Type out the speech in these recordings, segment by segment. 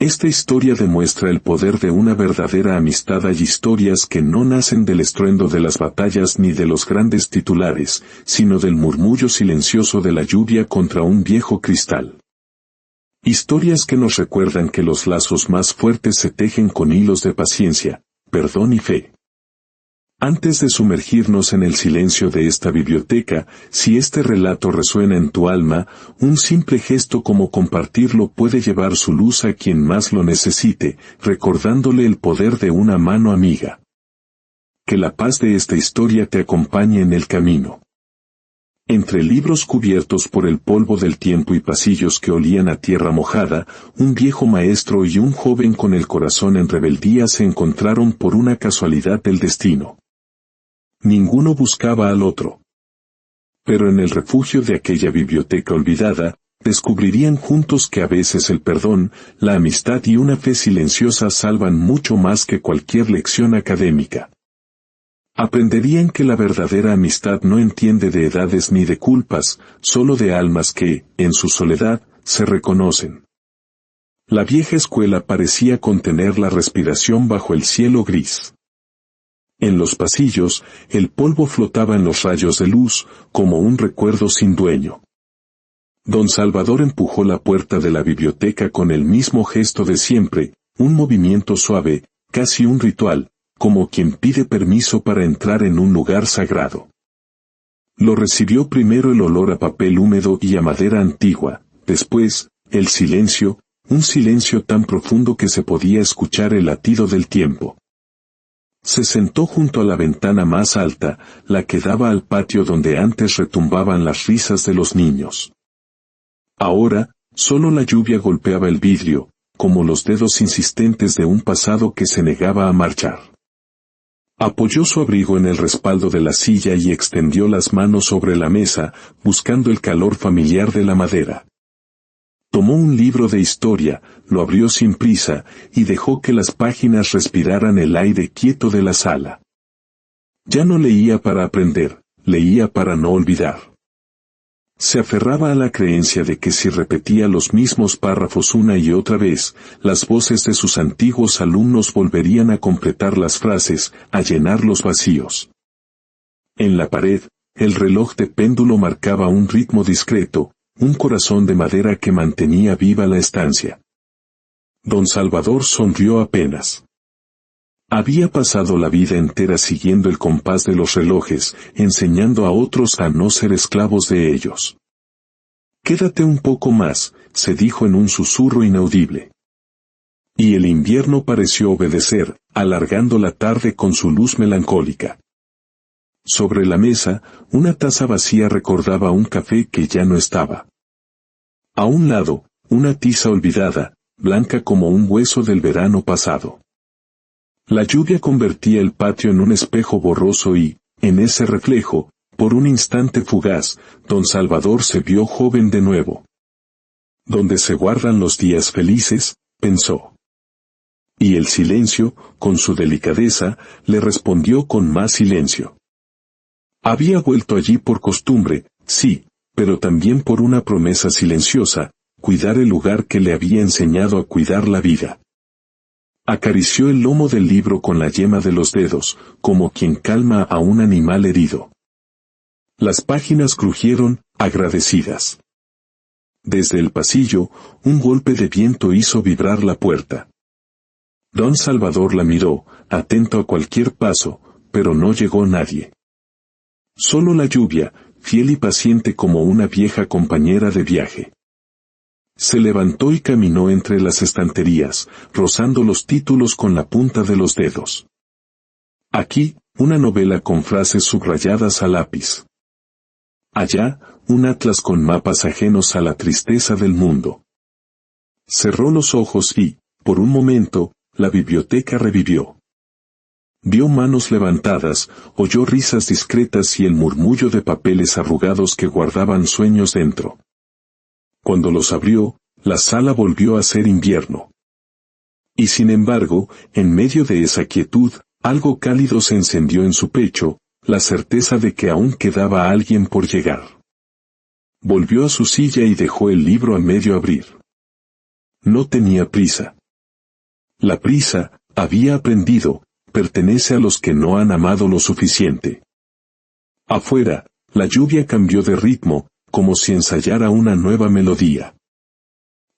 Esta historia demuestra el poder de una verdadera amistad. Hay historias que no nacen del estruendo de las batallas ni de los grandes titulares, sino del murmullo silencioso de la lluvia contra un viejo cristal. Historias que nos recuerdan que los lazos más fuertes se tejen con hilos de paciencia, perdón y fe. Antes de sumergirnos en el silencio de esta biblioteca, si este relato resuena en tu alma, un simple gesto como compartirlo puede llevar su luz a quien más lo necesite, recordándole el poder de una mano amiga. Que la paz de esta historia te acompañe en el camino. Entre libros cubiertos por el polvo del tiempo y pasillos que olían a tierra mojada, un viejo maestro y un joven con el corazón en rebeldía se encontraron por una casualidad del destino. Ninguno buscaba al otro. Pero en el refugio de aquella biblioteca olvidada, descubrirían juntos que a veces el perdón, la amistad y una fe silenciosa salvan mucho más que cualquier lección académica. Aprenderían que la verdadera amistad no entiende de edades ni de culpas, solo de almas que, en su soledad, se reconocen. La vieja escuela parecía contener la respiración bajo el cielo gris. En los pasillos, el polvo flotaba en los rayos de luz, como un recuerdo sin dueño. Don Salvador empujó la puerta de la biblioteca con el mismo gesto de siempre, un movimiento suave, casi un ritual, como quien pide permiso para entrar en un lugar sagrado. Lo recibió primero el olor a papel húmedo y a madera antigua, después, el silencio, un silencio tan profundo que se podía escuchar el latido del tiempo. Se sentó junto a la ventana más alta, la que daba al patio donde antes retumbaban las risas de los niños. Ahora, solo la lluvia golpeaba el vidrio, como los dedos insistentes de un pasado que se negaba a marchar. Apoyó su abrigo en el respaldo de la silla y extendió las manos sobre la mesa, buscando el calor familiar de la madera. Tomó un libro de historia, lo abrió sin prisa, y dejó que las páginas respiraran el aire quieto de la sala. Ya no leía para aprender, leía para no olvidar. Se aferraba a la creencia de que si repetía los mismos párrafos una y otra vez, las voces de sus antiguos alumnos volverían a completar las frases, a llenar los vacíos. En la pared, el reloj de péndulo marcaba un ritmo discreto, un corazón de madera que mantenía viva la estancia. Don Salvador sonrió apenas. Había pasado la vida entera siguiendo el compás de los relojes, enseñando a otros a no ser esclavos de ellos. Quédate un poco más, se dijo en un susurro inaudible. Y el invierno pareció obedecer, alargando la tarde con su luz melancólica. Sobre la mesa, una taza vacía recordaba un café que ya no estaba. A un lado, una tiza olvidada, blanca como un hueso del verano pasado. La lluvia convertía el patio en un espejo borroso y, en ese reflejo, por un instante fugaz, don Salvador se vio joven de nuevo. Donde se guardan los días felices, pensó. Y el silencio, con su delicadeza, le respondió con más silencio. Había vuelto allí por costumbre, sí, pero también por una promesa silenciosa, cuidar el lugar que le había enseñado a cuidar la vida. Acarició el lomo del libro con la yema de los dedos, como quien calma a un animal herido. Las páginas crujieron, agradecidas. Desde el pasillo, un golpe de viento hizo vibrar la puerta. Don Salvador la miró, atento a cualquier paso, pero no llegó nadie. Solo la lluvia, fiel y paciente como una vieja compañera de viaje. Se levantó y caminó entre las estanterías, rozando los títulos con la punta de los dedos. Aquí, una novela con frases subrayadas a lápiz. Allá, un atlas con mapas ajenos a la tristeza del mundo. Cerró los ojos y, por un momento, la biblioteca revivió. Vio manos levantadas, oyó risas discretas y el murmullo de papeles arrugados que guardaban sueños dentro. Cuando los abrió, la sala volvió a ser invierno. Y sin embargo, en medio de esa quietud, algo cálido se encendió en su pecho, la certeza de que aún quedaba alguien por llegar. Volvió a su silla y dejó el libro a medio abrir. No tenía prisa. La prisa, había aprendido, pertenece a los que no han amado lo suficiente. Afuera, la lluvia cambió de ritmo, como si ensayara una nueva melodía.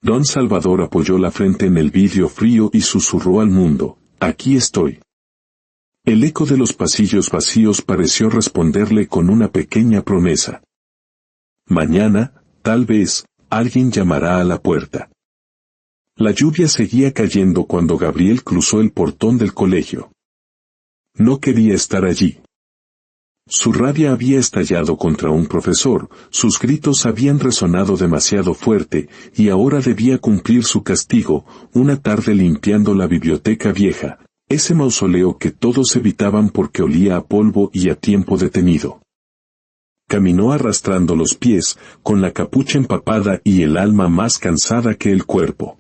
Don Salvador apoyó la frente en el vidrio frío y susurró al mundo: «Aquí estoy». El eco de los pasillos vacíos pareció responderle con una pequeña promesa. Mañana, tal vez, alguien llamará a la puerta. La lluvia seguía cayendo cuando Gabriel cruzó el portón del colegio. No quería estar allí. Su rabia había estallado contra un profesor, sus gritos habían resonado demasiado fuerte, y ahora debía cumplir su castigo, una tarde limpiando la biblioteca vieja, ese mausoleo que todos evitaban porque olía a polvo y a tiempo detenido. Caminó arrastrando los pies, con la capucha empapada y el alma más cansada que el cuerpo.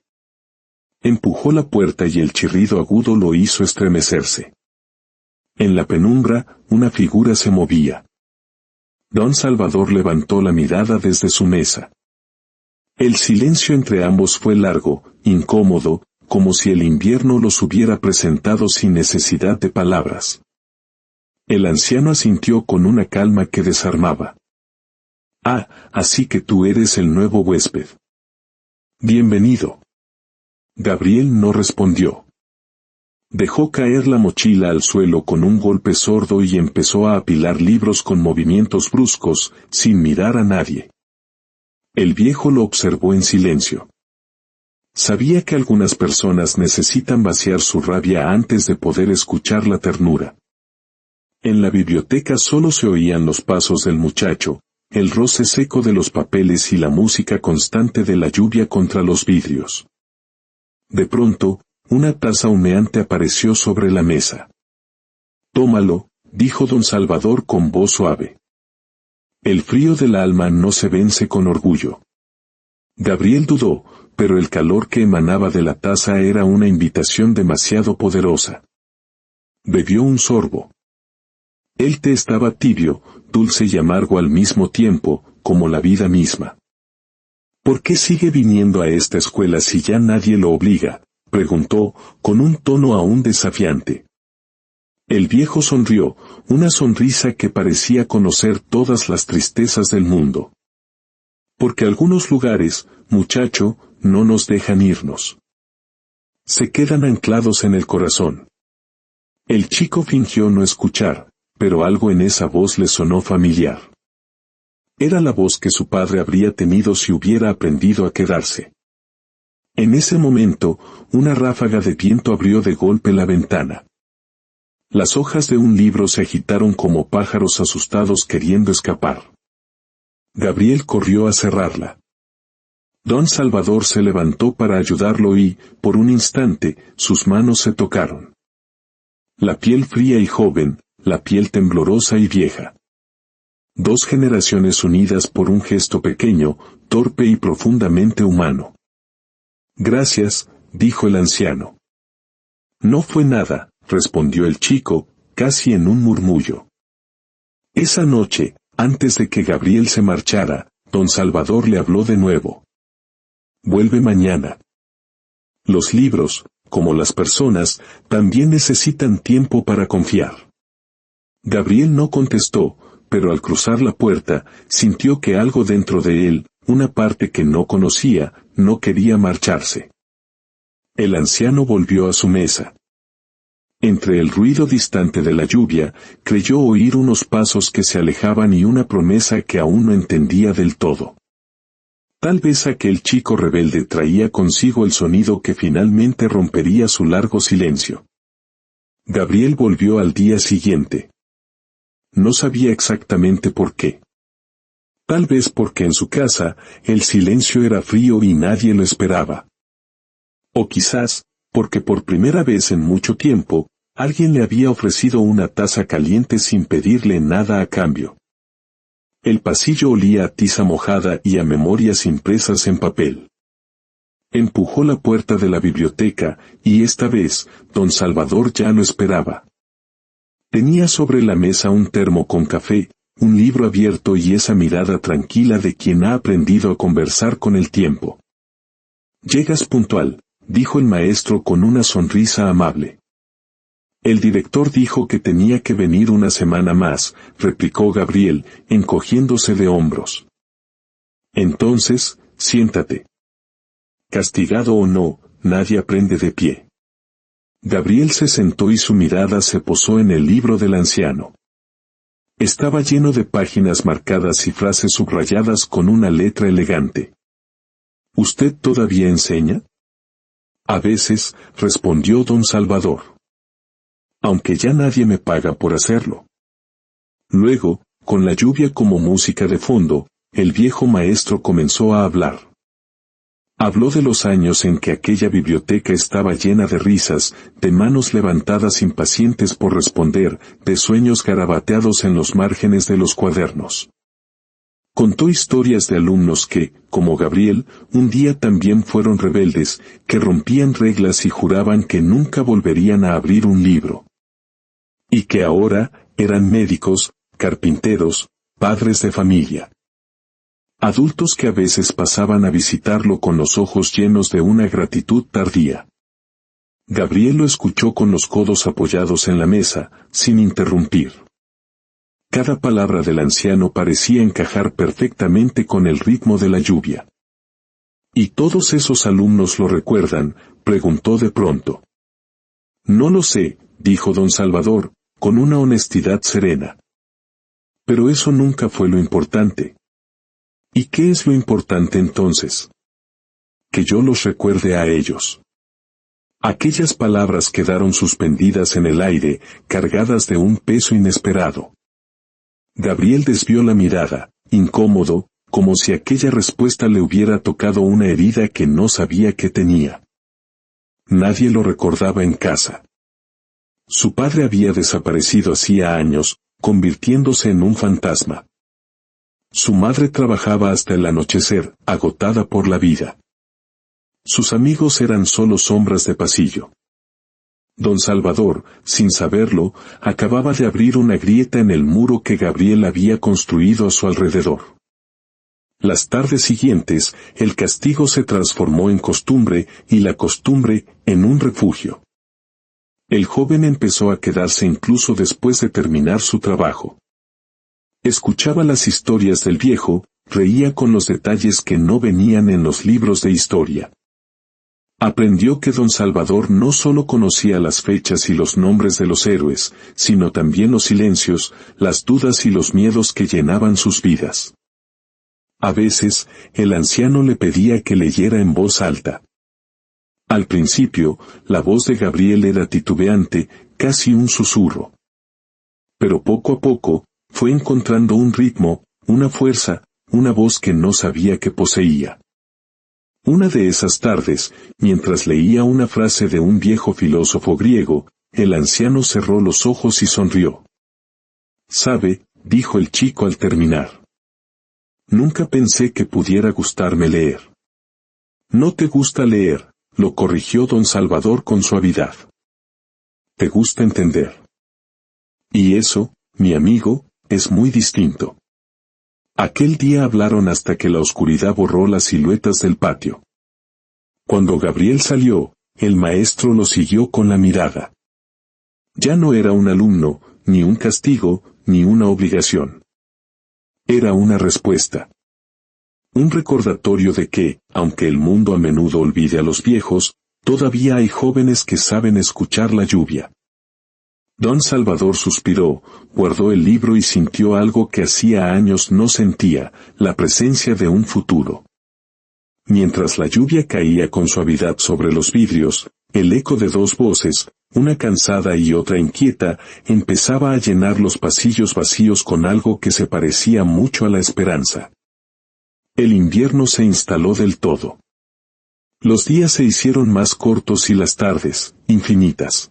Empujó la puerta y el chirrido agudo lo hizo estremecerse. En la penumbra, una figura se movía. Don Salvador levantó la mirada desde su mesa. El silencio entre ambos fue largo, incómodo, como si el invierno los hubiera presentado sin necesidad de palabras. El anciano asintió con una calma que desarmaba. «Ah, así que tú eres el nuevo huésped. Bienvenido». Gabriel no respondió. Dejó caer la mochila al suelo con un golpe sordo y empezó a apilar libros con movimientos bruscos, sin mirar a nadie. El viejo lo observó en silencio. Sabía que algunas personas necesitan vaciar su rabia antes de poder escuchar la ternura. En la biblioteca solo se oían los pasos del muchacho, el roce seco de los papeles y la música constante de la lluvia contra los vidrios. De pronto, una taza humeante apareció sobre la mesa. «Tómalo», dijo don Salvador con voz suave. «El frío del alma no se vence con orgullo». Gabriel dudó, pero el calor que emanaba de la taza era una invitación demasiado poderosa. Bebió un sorbo. El té estaba tibio, dulce y amargo al mismo tiempo, como la vida misma. «¿Por qué sigue viniendo a esta escuela si ya nadie lo obliga?», preguntó, con un tono aún desafiante. El viejo sonrió, una sonrisa que parecía conocer todas las tristezas del mundo. «Porque algunos lugares, muchacho, no nos dejan irnos. Se quedan anclados en el corazón». El chico fingió no escuchar, pero algo en esa voz le sonó familiar. Era la voz que su padre habría tenido si hubiera aprendido a quedarse. En ese momento, una ráfaga de viento abrió de golpe la ventana. Las hojas de un libro se agitaron como pájaros asustados queriendo escapar. Gabriel corrió a cerrarla. Don Salvador se levantó para ayudarlo y, por un instante, sus manos se tocaron. La piel fría y joven, la piel temblorosa y vieja. Dos generaciones unidas por un gesto pequeño, torpe y profundamente humano. «Gracias», dijo el anciano. «No fue nada», respondió el chico, casi en un murmullo. Esa noche, antes de que Gabriel se marchara, don Salvador le habló de nuevo. «Vuelve mañana. Los libros, como las personas, también necesitan tiempo para confiar». Gabriel no contestó, pero al cruzar la puerta, sintió que algo dentro de él, una parte que no conocía, no quería marcharse. El anciano volvió a su mesa. Entre el ruido distante de la lluvia, creyó oír unos pasos que se alejaban y una promesa que aún no entendía del todo. Tal vez aquel chico rebelde traía consigo el sonido que finalmente rompería su largo silencio. Gabriel volvió al día siguiente. No sabía exactamente por qué. Tal vez porque en su casa, el silencio era frío y nadie lo esperaba. O quizás, porque por primera vez en mucho tiempo, alguien le había ofrecido una taza caliente sin pedirle nada a cambio. El pasillo olía a tiza mojada y a memorias impresas en papel. Empujó la puerta de la biblioteca, y esta vez, don Salvador ya lo esperaba. Tenía sobre la mesa un termo con café, un libro abierto y esa mirada tranquila de quien ha aprendido a conversar con el tiempo. «Llegas puntual», dijo el maestro con una sonrisa amable. El director dijo que tenía que venir una semana más, replicó Gabriel, encogiéndose de hombros. Entonces, siéntate. Castigado o no, nadie aprende de pie. Gabriel se sentó y su mirada se posó en el libro del anciano. Estaba lleno de páginas marcadas y frases subrayadas con una letra elegante. ¿Usted todavía enseña? A veces, respondió don Salvador. Aunque ya nadie me paga por hacerlo. Luego, con la lluvia como música de fondo, el viejo maestro comenzó a hablar. Habló de los años en que aquella biblioteca estaba llena de risas, de manos levantadas impacientes por responder, de sueños garabateados en los márgenes de los cuadernos. Contó historias de alumnos que, como Gabriel, un día también fueron rebeldes, que rompían reglas y juraban que nunca volverían a abrir un libro. Y que ahora, eran médicos, carpinteros, padres de familia. Adultos que a veces pasaban a visitarlo con los ojos llenos de una gratitud tardía. Gabriel lo escuchó con los codos apoyados en la mesa, sin interrumpir. Cada palabra del anciano parecía encajar perfectamente con el ritmo de la lluvia. ¿Y todos esos alumnos lo recuerdan?, preguntó de pronto. No lo sé, dijo don Salvador, con una honestidad serena. Pero eso nunca fue lo importante. ¿Y qué es lo importante entonces? Que yo los recuerde a ellos. Aquellas palabras quedaron suspendidas en el aire, cargadas de un peso inesperado. Gabriel desvió la mirada, incómodo, como si aquella respuesta le hubiera tocado una herida que no sabía que tenía. Nadie lo recordaba en casa. Su padre había desaparecido hacía años, convirtiéndose en un fantasma. Su madre trabajaba hasta el anochecer, agotada por la vida. Sus amigos eran solo sombras de pasillo. Don Salvador, sin saberlo, acababa de abrir una grieta en el muro que Gabriel había construido a su alrededor. Las tardes siguientes, el castigo se transformó en costumbre y la costumbre en un refugio. El joven empezó a quedarse incluso después de terminar su trabajo. Escuchaba las historias del viejo, reía con los detalles que no venían en los libros de historia. Aprendió que don Salvador no solo conocía las fechas y los nombres de los héroes, sino también los silencios, las dudas y los miedos que llenaban sus vidas. A veces, el anciano le pedía que leyera en voz alta. Al principio, la voz de Gabriel era titubeante, casi un susurro. Pero poco a poco, fue encontrando un ritmo, una fuerza, una voz que no sabía que poseía. Una de esas tardes, mientras leía una frase de un viejo filósofo griego, el anciano cerró los ojos y sonrió. «Sabe», dijo el chico al terminar. «Nunca pensé que pudiera gustarme leer». «No te gusta leer», lo corrigió don Salvador con suavidad. «Te gusta entender». «Y eso, mi amigo, es muy distinto». Aquel día hablaron hasta que la oscuridad borró las siluetas del patio. Cuando Gabriel salió, el maestro lo siguió con la mirada. Ya no era un alumno, ni un castigo, ni una obligación. Era una respuesta. Un recordatorio de que, aunque el mundo a menudo olvide a los viejos, todavía hay jóvenes que saben escuchar la lluvia. Don Salvador suspiró, guardó el libro y sintió algo que hacía años no sentía, la presencia de un futuro. Mientras la lluvia caía con suavidad sobre los vidrios, el eco de dos voces, una cansada y otra inquieta, empezaba a llenar los pasillos vacíos con algo que se parecía mucho a la esperanza. El invierno se instaló del todo. Los días se hicieron más cortos y las tardes, infinitas.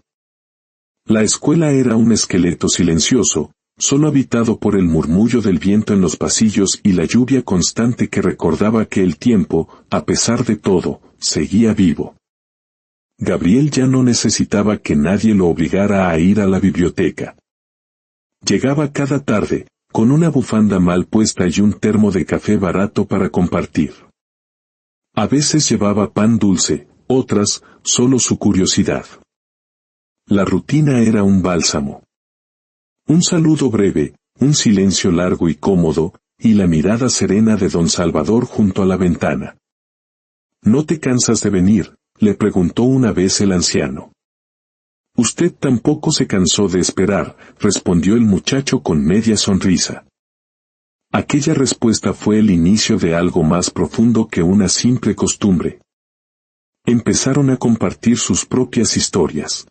La escuela era un esqueleto silencioso, solo habitado por el murmullo del viento en los pasillos y la lluvia constante que recordaba que el tiempo, a pesar de todo, seguía vivo. Gabriel ya no necesitaba que nadie lo obligara a ir a la biblioteca. Llegaba cada tarde, con una bufanda mal puesta y un termo de café barato para compartir. A veces llevaba pan dulce, otras, solo su curiosidad. La rutina era un bálsamo. Un saludo breve, un silencio largo y cómodo, y la mirada serena de don Salvador junto a la ventana. ¿No te cansas de venir?, le preguntó una vez el anciano. Usted tampoco se cansó de esperar, respondió el muchacho con media sonrisa. Aquella respuesta fue el inicio de algo más profundo que una simple costumbre. Empezaron a compartir sus propias historias.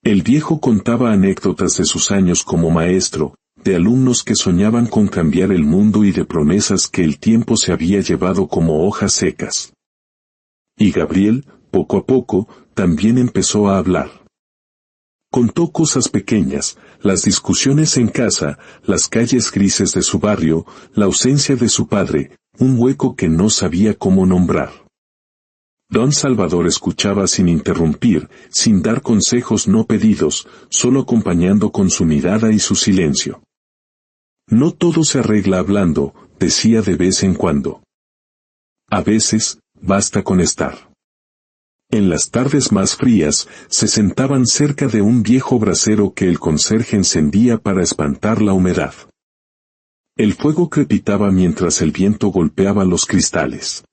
El viejo contaba anécdotas de sus años como maestro, de alumnos que soñaban con cambiar el mundo y de promesas que el tiempo se había llevado como hojas secas. Y Gabriel, poco a poco, también empezó a hablar. Contó cosas pequeñas, las discusiones en casa, las calles grises de su barrio, la ausencia de su padre, un hueco que no sabía cómo nombrar. Don Salvador escuchaba sin interrumpir, sin dar consejos no pedidos, solo acompañando con su mirada y su silencio. No todo se arregla hablando, decía de vez en cuando. A veces, basta con estar. En las tardes más frías, se sentaban cerca de un viejo brasero que el conserje encendía para espantar la humedad. El fuego crepitaba mientras el viento golpeaba los cristales.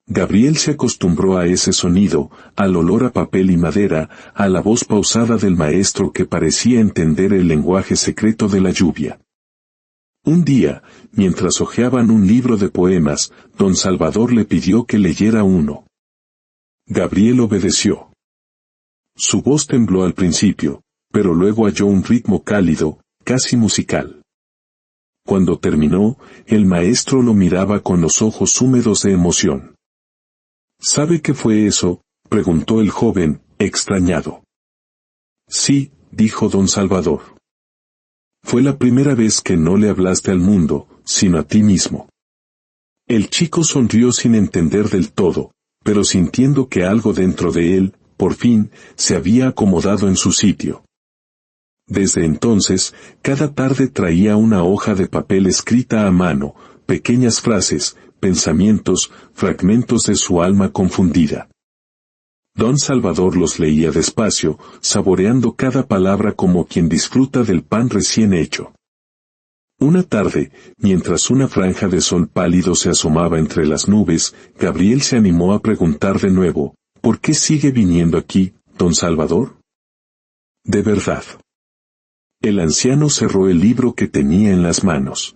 Gabriel se acostumbró a ese sonido, al olor a papel y madera, a la voz pausada del maestro que parecía entender el lenguaje secreto de la lluvia. Un día, mientras hojeaban un libro de poemas, don Salvador le pidió que leyera uno. Gabriel obedeció. Su voz tembló al principio, pero luego halló un ritmo cálido, casi musical. Cuando terminó, el maestro lo miraba con los ojos húmedos de emoción. ¿Sabe qué fue eso?, preguntó el joven, extrañado. Sí, dijo don Salvador. Fue la primera vez que no le hablaste al mundo, sino a ti mismo. El chico sonrió sin entender del todo, pero sintiendo que algo dentro de él, por fin, se había acomodado en su sitio. Desde entonces, cada tarde traía una hoja de papel escrita a mano, pequeñas frases, pensamientos, fragmentos de su alma confundida. Don Salvador los leía despacio, saboreando cada palabra como quien disfruta del pan recién hecho. Una tarde, mientras una franja de sol pálido se asomaba entre las nubes, Gabriel se animó a preguntar de nuevo, ¿por qué sigue viniendo aquí, don Salvador? De verdad. El anciano cerró el libro que tenía en las manos.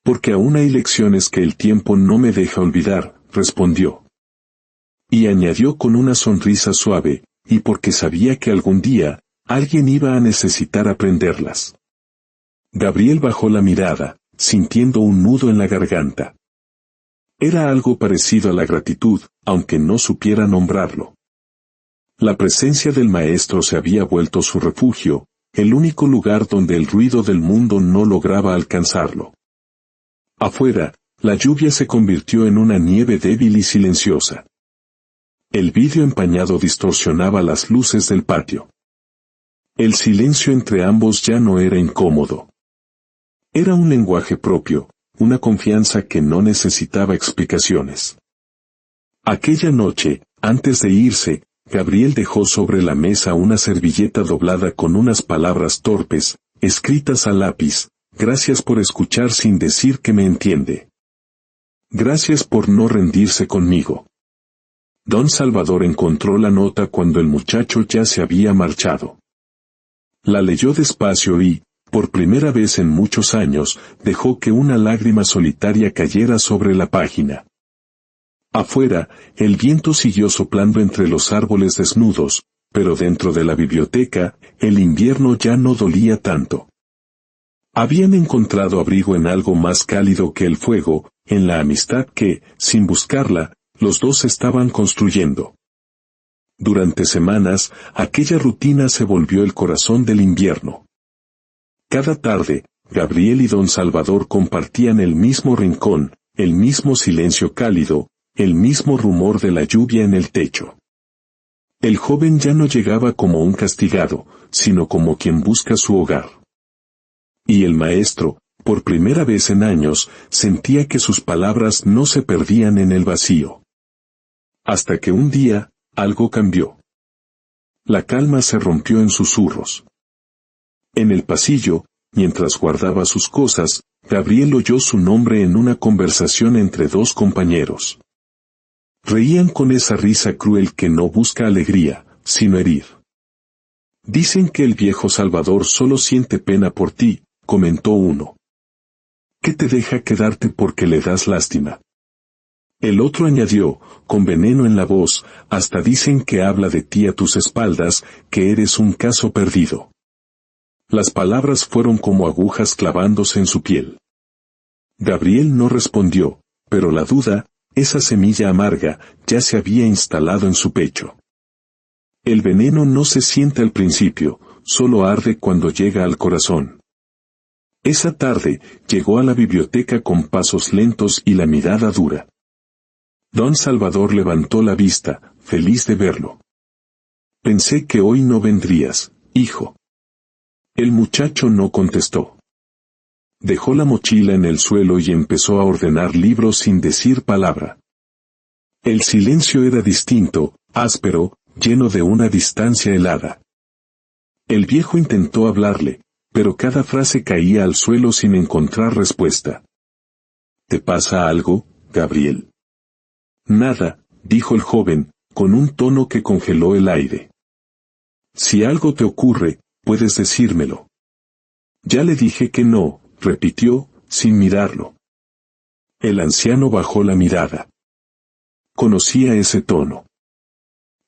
Porque aún hay lecciones que el tiempo no me deja olvidar, respondió. Y añadió con una sonrisa suave, y porque sabía que algún día, alguien iba a necesitar aprenderlas. Gabriel bajó la mirada, sintiendo un nudo en la garganta. Era algo parecido a la gratitud, aunque no supiera nombrarlo. La presencia del maestro se había vuelto su refugio, el único lugar donde el ruido del mundo no lograba alcanzarlo. Afuera, la lluvia se convirtió en una nieve débil y silenciosa. El vidrio empañado distorsionaba las luces del patio. El silencio entre ambos ya no era incómodo. Era un lenguaje propio, una confianza que no necesitaba explicaciones. Aquella noche, antes de irse, Gabriel dejó sobre la mesa una servilleta doblada con unas palabras torpes, escritas a lápiz: gracias por escuchar sin decir que me entiende. Gracias por no rendirse conmigo. Don Salvador encontró la nota cuando el muchacho ya se había marchado. La leyó despacio y, por primera vez en muchos años, dejó que una lágrima solitaria cayera sobre la página. Afuera, el viento siguió soplando entre los árboles desnudos, pero dentro de la biblioteca, el invierno ya no dolía tanto. Habían encontrado abrigo en algo más cálido que el fuego, en la amistad que, sin buscarla, los dos estaban construyendo. Durante semanas, aquella rutina se volvió el corazón del invierno. Cada tarde, Gabriel y don Salvador compartían el mismo rincón, el mismo silencio cálido, el mismo rumor de la lluvia en el techo. El joven ya no llegaba como un castigado, sino como quien busca su hogar. Y el maestro, por primera vez en años, sentía que sus palabras no se perdían en el vacío. Hasta que un día, algo cambió. La calma se rompió en susurros. En el pasillo, mientras guardaba sus cosas, Gabriel oyó su nombre en una conversación entre dos compañeros. Reían con esa risa cruel que no busca alegría, sino herir. Dicen que el viejo Salvador solo siente pena por ti, comentó uno. ¿Qué te deja quedarte porque le das lástima? El otro añadió, con veneno en la voz, hasta dicen que habla de ti a tus espaldas, que eres un caso perdido. Las palabras fueron como agujas clavándose en su piel. Gabriel no respondió, pero la duda, esa semilla amarga, ya se había instalado en su pecho. El veneno no se siente al principio, solo arde cuando llega al corazón. Esa tarde, llegó a la biblioteca con pasos lentos y la mirada dura. Don Salvador levantó la vista, feliz de verlo. Pensé que hoy no vendrías, hijo. El muchacho no contestó. Dejó la mochila en el suelo y empezó a ordenar libros sin decir palabra. El silencio era distinto, áspero, lleno de una distancia helada. El viejo intentó hablarle, pero cada frase caía al suelo sin encontrar respuesta. ¿Te pasa algo, Gabriel? Nada, dijo el joven, con un tono que congeló el aire. Si algo te ocurre, puedes decírmelo. Ya le dije que no, repitió, sin mirarlo. El anciano bajó la mirada. Conocía ese tono.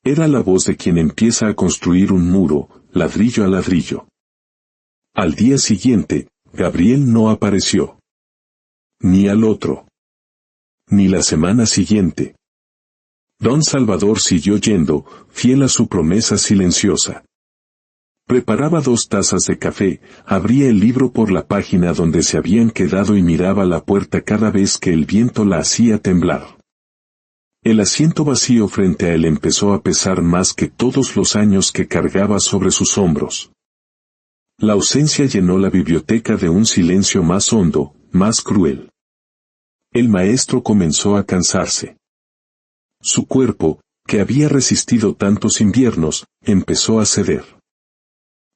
Era la voz de quien empieza a construir un muro, ladrillo a ladrillo. Al día siguiente, Gabriel no apareció. Ni al otro. Ni la semana siguiente. Don Salvador siguió yendo, fiel a su promesa silenciosa. Preparaba 2 tazas de café, abría el libro por la página donde se habían quedado y miraba la puerta cada vez que el viento la hacía temblar. El asiento vacío frente a él empezó a pesar más que todos los años que cargaba sobre sus hombros. La ausencia llenó la biblioteca de un silencio más hondo, más cruel. El maestro comenzó a cansarse. Su cuerpo, que había resistido tantos inviernos, empezó a ceder.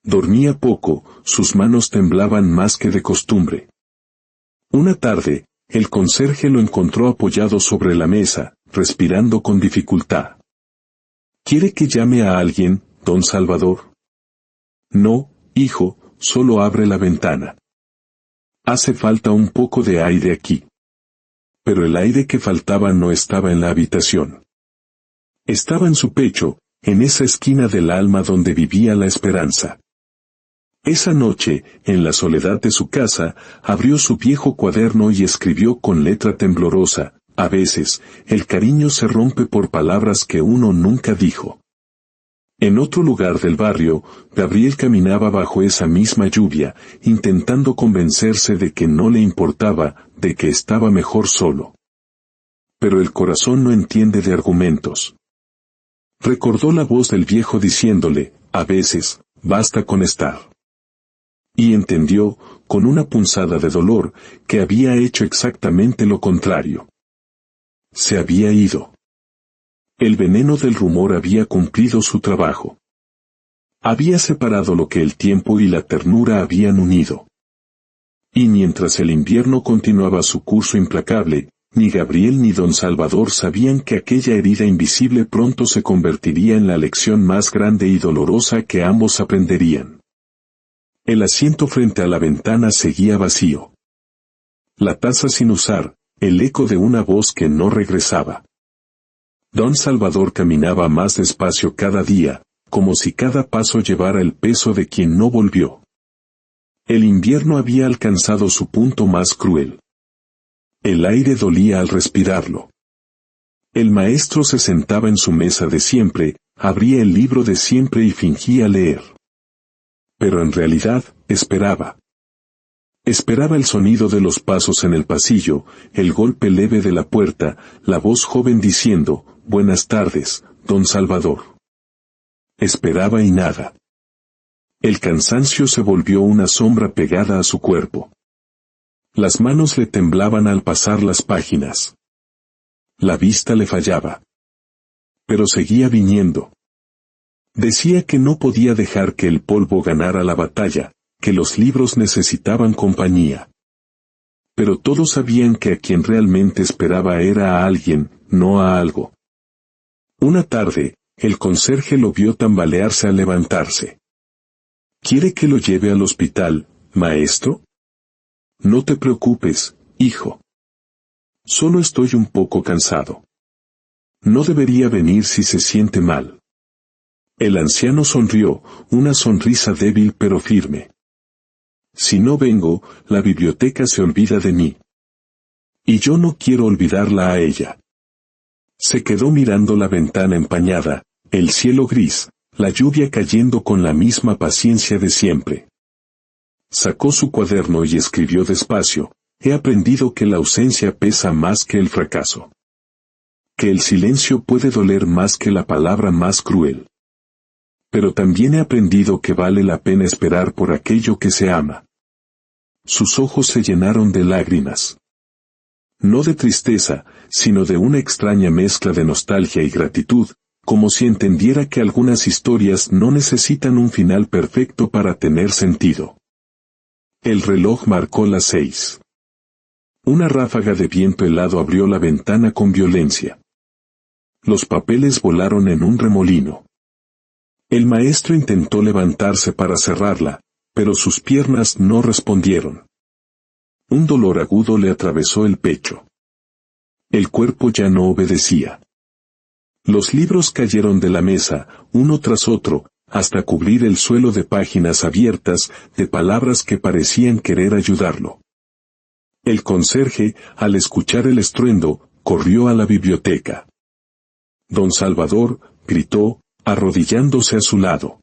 Dormía poco, sus manos temblaban más que de costumbre. Una tarde, el conserje lo encontró apoyado sobre la mesa, respirando con dificultad. ¿Quiere que llame a alguien, don Salvador? No, hijo, solo abre la ventana. Hace falta un poco de aire aquí. Pero el aire que faltaba no estaba en la habitación. Estaba en su pecho, en esa esquina del alma donde vivía la esperanza. Esa noche, en la soledad de su casa, abrió su viejo cuaderno y escribió con letra temblorosa, a veces, el cariño se rompe por palabras que uno nunca dijo. En otro lugar del barrio, Gabriel caminaba bajo esa misma lluvia, intentando convencerse de que no le importaba, de que estaba mejor solo. Pero el corazón no entiende de argumentos. Recordó la voz del viejo diciéndole, a veces, basta con estar. Y entendió, con una punzada de dolor, que había hecho exactamente lo contrario. Se había ido. El veneno del rumor había cumplido su trabajo. Había separado lo que el tiempo y la ternura habían unido. Y mientras el invierno continuaba su curso implacable, ni Gabriel ni don Salvador sabían que aquella herida invisible pronto se convertiría en la lección más grande y dolorosa que ambos aprenderían. El asiento frente a la ventana seguía vacío. La taza sin usar, el eco de una voz que no regresaba. Don Salvador caminaba más despacio cada día, como si cada paso llevara el peso de quien no volvió. El invierno había alcanzado su punto más cruel. El aire dolía al respirarlo. El maestro se sentaba en su mesa de siempre, abría el libro de siempre y fingía leer. Pero en realidad, esperaba. Esperaba el sonido de los pasos en el pasillo, el golpe leve de la puerta, la voz joven diciendo, «Buenas tardes, don Salvador». Esperaba y nada. El cansancio se volvió una sombra pegada a su cuerpo. Las manos le temblaban al pasar las páginas. La vista le fallaba. Pero seguía viniendo. Decía que no podía dejar que el polvo ganara la batalla, que los libros necesitaban compañía. Pero todos sabían que a quien realmente esperaba era a alguien, no a algo. Una tarde, el conserje lo vio tambalearse al levantarse. ¿Quiere que lo lleve al hospital, maestro? No te preocupes, hijo. Solo estoy un poco cansado. No debería venir si se siente mal. El anciano sonrió, una sonrisa débil pero firme. Si no vengo, la biblioteca se olvida de mí. Y yo no quiero olvidarla a ella. Se quedó mirando la ventana empañada, el cielo gris, la lluvia cayendo con la misma paciencia de siempre. Sacó su cuaderno y escribió despacio: he aprendido que la ausencia pesa más que el fracaso. Que el silencio puede doler más que la palabra más cruel. Pero también he aprendido que vale la pena esperar por aquello que se ama. Sus ojos se llenaron de lágrimas. No de tristeza, sino de una extraña mezcla de nostalgia y gratitud, como si entendiera que algunas historias no necesitan un final perfecto para tener sentido. El reloj marcó las 6. Una ráfaga de viento helado abrió la ventana con violencia. Los papeles volaron en un remolino. El maestro intentó levantarse para cerrarla, pero sus piernas no respondieron. Un dolor agudo le atravesó el pecho. El cuerpo ya no obedecía. Los libros cayeron de la mesa, uno tras otro, hasta cubrir el suelo de páginas abiertas, de palabras que parecían querer ayudarlo. El conserje, al escuchar el estruendo, corrió a la biblioteca. Don Salvador, gritó, arrodillándose a su lado.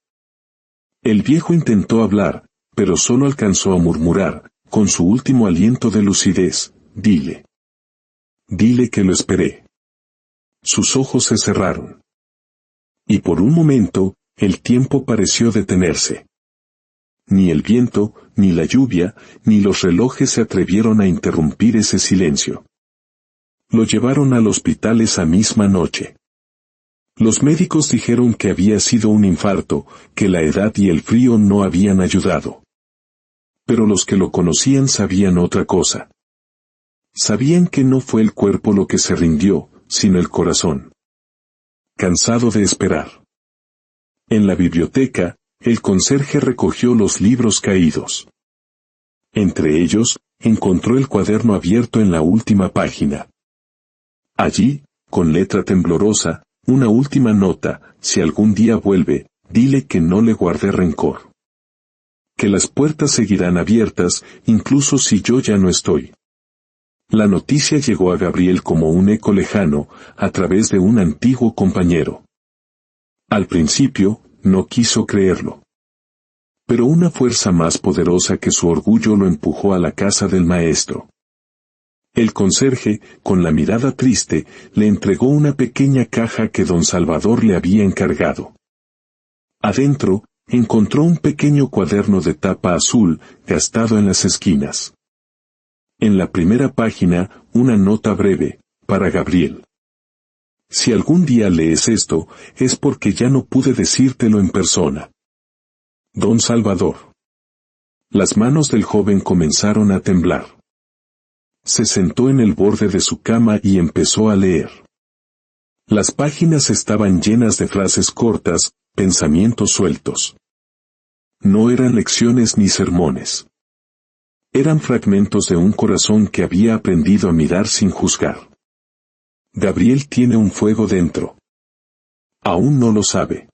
El viejo intentó hablar, pero solo alcanzó a murmurar, con su último aliento de lucidez: dile. Dile que lo esperé. Sus ojos se cerraron. Y por un momento, el tiempo pareció detenerse. Ni el viento, ni la lluvia, ni los relojes se atrevieron a interrumpir ese silencio. Lo llevaron al hospital esa misma noche. Los médicos dijeron que había sido un infarto, que la edad y el frío no habían ayudado. Pero los que lo conocían sabían otra cosa. Sabían que no fue el cuerpo lo que se rindió, sino el corazón. Cansado de esperar. En la biblioteca, el conserje recogió los libros caídos. Entre ellos, encontró el cuaderno abierto en la última página. Allí, con letra temblorosa, una última nota: si algún día vuelve, dile que no le guardé rencor. Que las puertas seguirán abiertas, incluso si yo ya no estoy. La noticia llegó a Gabriel como un eco lejano, a través de un antiguo compañero. Al principio, no quiso creerlo. Pero una fuerza más poderosa que su orgullo lo empujó a la casa del maestro. El conserje, con la mirada triste, le entregó una pequeña caja que don Salvador le había encargado. Adentro, encontró un pequeño cuaderno de tapa azul, gastado en las esquinas. En la primera página, una nota breve: para Gabriel. Si algún día lees esto, es porque ya no pude decírtelo en persona. Don Salvador. Las manos del joven comenzaron a temblar. Se sentó en el borde de su cama y empezó a leer. Las páginas estaban llenas de frases cortas, pensamientos sueltos. No eran lecciones ni sermones. Eran fragmentos de un corazón que había aprendido a mirar sin juzgar. Gabriel tiene un fuego dentro. Aún no lo sabe.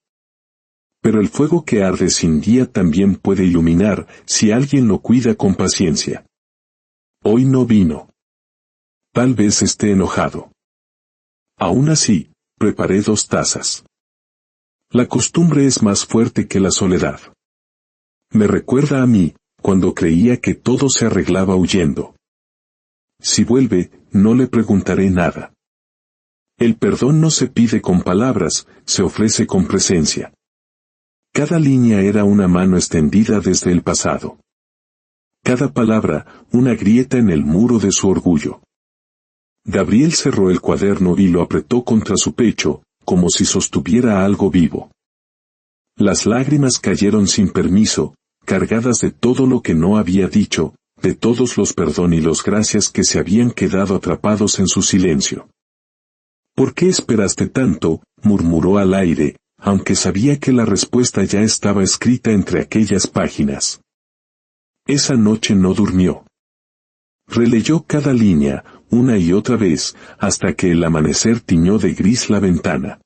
Pero el fuego que arde sin guía también puede iluminar, si alguien lo cuida con paciencia. Hoy no vino. Tal vez esté enojado. Aún así, preparé 2 tazas. La costumbre es más fuerte que la soledad. Me recuerda a mí, cuando creía que todo se arreglaba huyendo. Si vuelve, no le preguntaré nada. El perdón no se pide con palabras, se ofrece con presencia. Cada línea era una mano extendida desde el pasado. Cada palabra, una grieta en el muro de su orgullo. Gabriel cerró el cuaderno y lo apretó contra su pecho, como si sostuviera algo vivo. Las lágrimas cayeron sin permiso, cargadas de todo lo que no había dicho, de todos los perdón y los gracias que se habían quedado atrapados en su silencio. ¿Por qué esperaste tanto?, murmuró al aire, aunque sabía que la respuesta ya estaba escrita entre aquellas páginas. Esa noche no durmió. Releyó cada línea, una y otra vez, hasta que el amanecer tiñó de gris la ventana.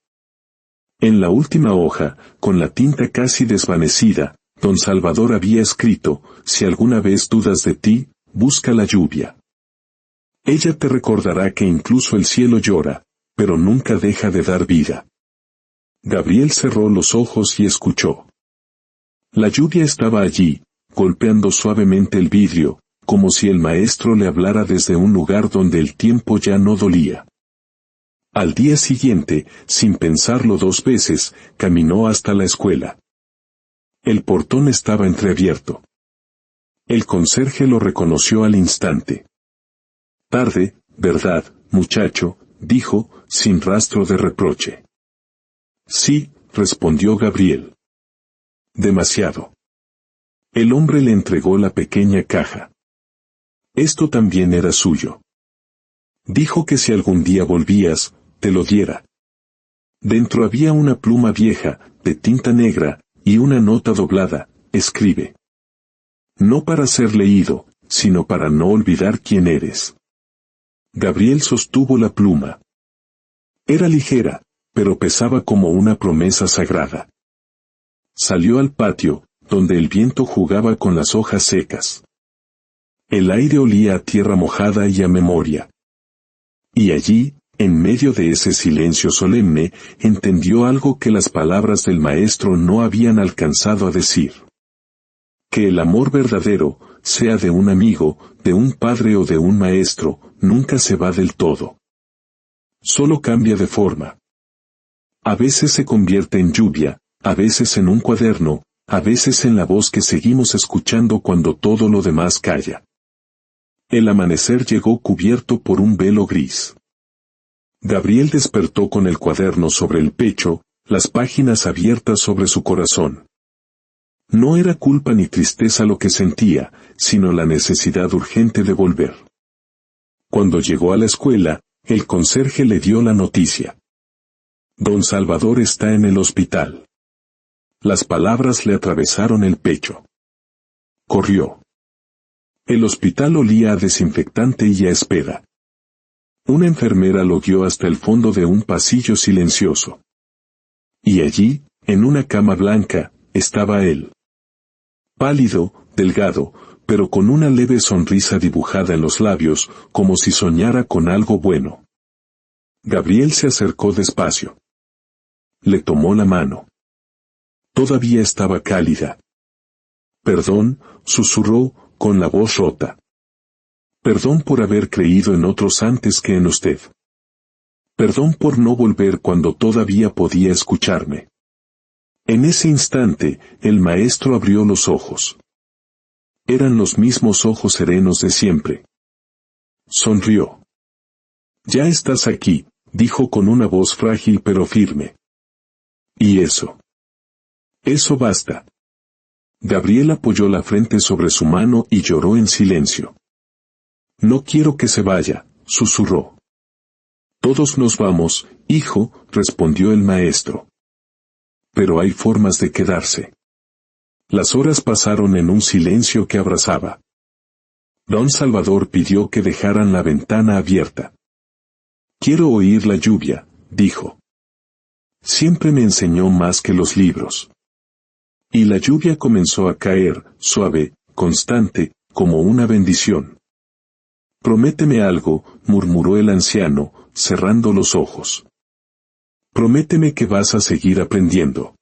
En la última hoja, con la tinta casi desvanecida, don Salvador había escrito: si alguna vez dudas de ti, busca la lluvia. Ella te recordará que incluso el cielo llora, pero nunca deja de dar vida. Gabriel cerró los ojos y escuchó. La lluvia estaba allí, golpeando suavemente el vidrio, como si el maestro le hablara desde un lugar donde el tiempo ya no dolía. Al día siguiente, sin pensarlo dos veces, caminó hasta la escuela. El portón estaba entreabierto. El conserje lo reconoció al instante. Tarde, ¿verdad, muchacho?, dijo, sin rastro de reproche. Sí, respondió Gabriel. Demasiado. El hombre le entregó la pequeña caja. Esto también era suyo. Dijo que si algún día volvías, te lo diera. Dentro había una pluma vieja, de tinta negra, y una nota doblada: escribe. No para ser leído, sino para no olvidar quién eres. Gabriel sostuvo la pluma. Era ligera, pero pesaba como una promesa sagrada. Salió al patio, donde el viento jugaba con las hojas secas. El aire olía a tierra mojada y a memoria. Y allí, en medio de ese silencio solemne, entendió algo que las palabras del maestro no habían alcanzado a decir. Que el amor verdadero, sea de un amigo, de un padre o de un maestro, nunca se va del todo. Solo cambia de forma. A veces se convierte en lluvia, a veces en un cuaderno, a veces en la voz que seguimos escuchando cuando todo lo demás calla. El amanecer llegó cubierto por un velo gris. Gabriel despertó con el cuaderno sobre el pecho, las páginas abiertas sobre su corazón. No era culpa ni tristeza lo que sentía, sino la necesidad urgente de volver. Cuando llegó a la escuela, el conserje le dio la noticia. Don Salvador está en el hospital. Las palabras le atravesaron el pecho. Corrió. El hospital olía a desinfectante y a espera. Una enfermera lo guió hasta el fondo de un pasillo silencioso. Y allí, en una cama blanca, estaba él. Pálido, delgado, pero con una leve sonrisa dibujada en los labios, como si soñara con algo bueno. Gabriel se acercó despacio. Le tomó la mano. Todavía estaba cálida. Perdón, susurró, con la voz rota. Perdón por haber creído en otros antes que en usted. Perdón por no volver cuando todavía podía escucharme. En ese instante, el maestro abrió los ojos. Eran los mismos ojos serenos de siempre. Sonrió. Ya estás aquí, dijo con una voz frágil pero firme. ¿Y eso? Eso basta. Gabriel apoyó la frente sobre su mano y lloró en silencio. No quiero que se vaya, susurró. Todos nos vamos, hijo, respondió el maestro. Pero hay formas de quedarse. Las horas pasaron en un silencio que abrazaba. Don Salvador pidió que dejaran la ventana abierta. Quiero oír la lluvia, dijo. Siempre me enseñó más que los libros. Y la lluvia comenzó a caer, suave, constante, como una bendición. Prométeme algo, murmuró el anciano, cerrando los ojos. Prométeme que vas a seguir aprendiendo.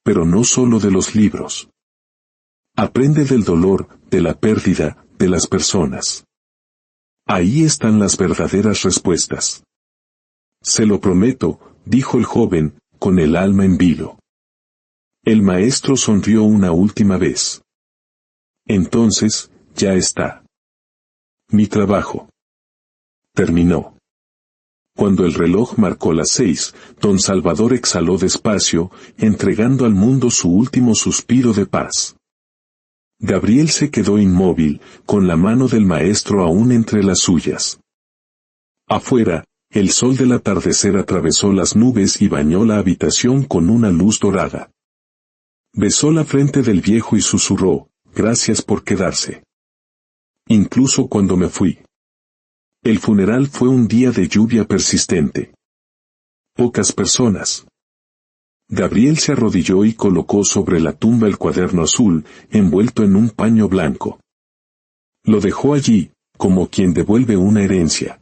Pero no solo de los libros. Aprende del dolor, de la pérdida, de las personas. Ahí están las verdaderas respuestas. Se lo prometo, dijo el joven, con el alma en vilo. El maestro sonrió una última vez. Entonces, ya está. Mi trabajo terminó. Cuando el reloj marcó las 6, don Salvador exhaló despacio, entregando al mundo su último suspiro de paz. Gabriel se quedó inmóvil, con la mano del maestro aún entre las suyas. Afuera, el sol del atardecer atravesó las nubes y bañó la habitación con una luz dorada. Besó la frente del viejo y susurró, «Gracias por quedarse. Incluso cuando me fui». El funeral fue un día de lluvia persistente. Pocas personas. Gabriel se arrodilló y colocó sobre la tumba el cuaderno azul, envuelto en un paño blanco. Lo dejó allí, como quien devuelve una herencia.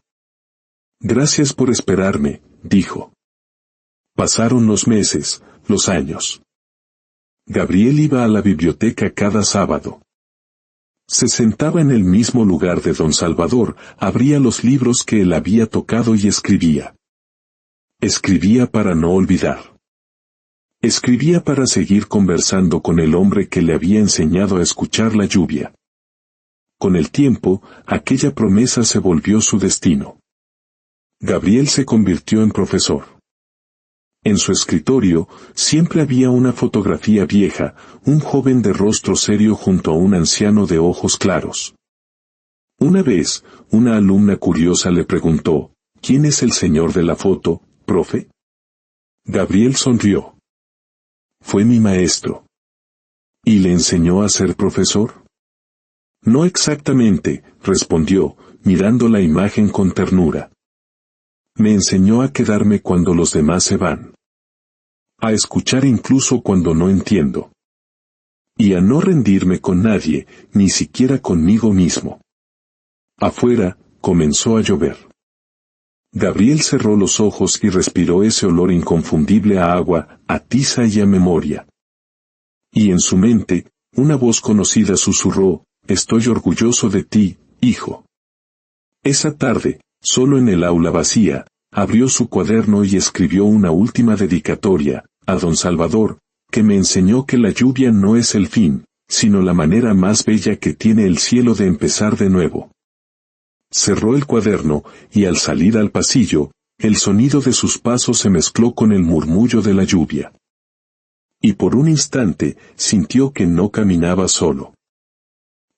«Gracias por esperarme», dijo. Pasaron los meses, los años. Gabriel iba a la biblioteca cada sábado. Se sentaba en el mismo lugar de don Salvador, abría los libros que él había tocado y escribía. Escribía para no olvidar. Escribía para seguir conversando con el hombre que le había enseñado a escuchar la lluvia. Con el tiempo, aquella promesa se volvió su destino. Gabriel se convirtió en profesor. En su escritorio, siempre había una fotografía vieja, un joven de rostro serio junto a un anciano de ojos claros. Una vez, una alumna curiosa le preguntó, «¿Quién es el señor de la foto, profe?» Gabriel sonrió. «Fue mi maestro». «¿Y le enseñó a ser profesor?» «No exactamente», respondió, mirando la imagen con ternura. «Me enseñó a quedarme cuando los demás se van. A escuchar incluso cuando no entiendo. Y a no rendirme con nadie, ni siquiera conmigo mismo». Afuera, comenzó a llover. Gabriel cerró los ojos y respiró ese olor inconfundible a agua, a tiza y a memoria. Y en su mente, una voz conocida susurró, «Estoy orgulloso de ti, hijo». Esa tarde, solo en el aula vacía, abrió su cuaderno y escribió una última dedicatoria, a don Salvador, que me enseñó que la lluvia no es el fin, sino la manera más bella que tiene el cielo de empezar de nuevo. Cerró el cuaderno, y al salir al pasillo, el sonido de sus pasos se mezcló con el murmullo de la lluvia. Y por un instante, sintió que no caminaba solo.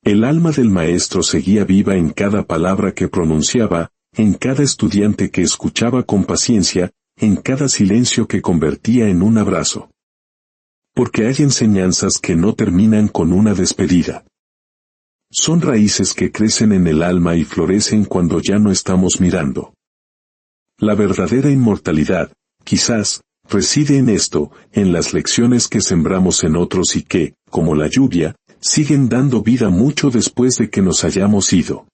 El alma del maestro seguía viva en cada palabra que pronunciaba, en cada estudiante que escuchaba con paciencia, en cada silencio que convertía en un abrazo. Porque hay enseñanzas que no terminan con una despedida. Son raíces que crecen en el alma y florecen cuando ya no estamos mirando. La verdadera inmortalidad, quizás, reside en esto, en las lecciones que sembramos en otros y que, como la lluvia, siguen dando vida mucho después de que nos hayamos ido.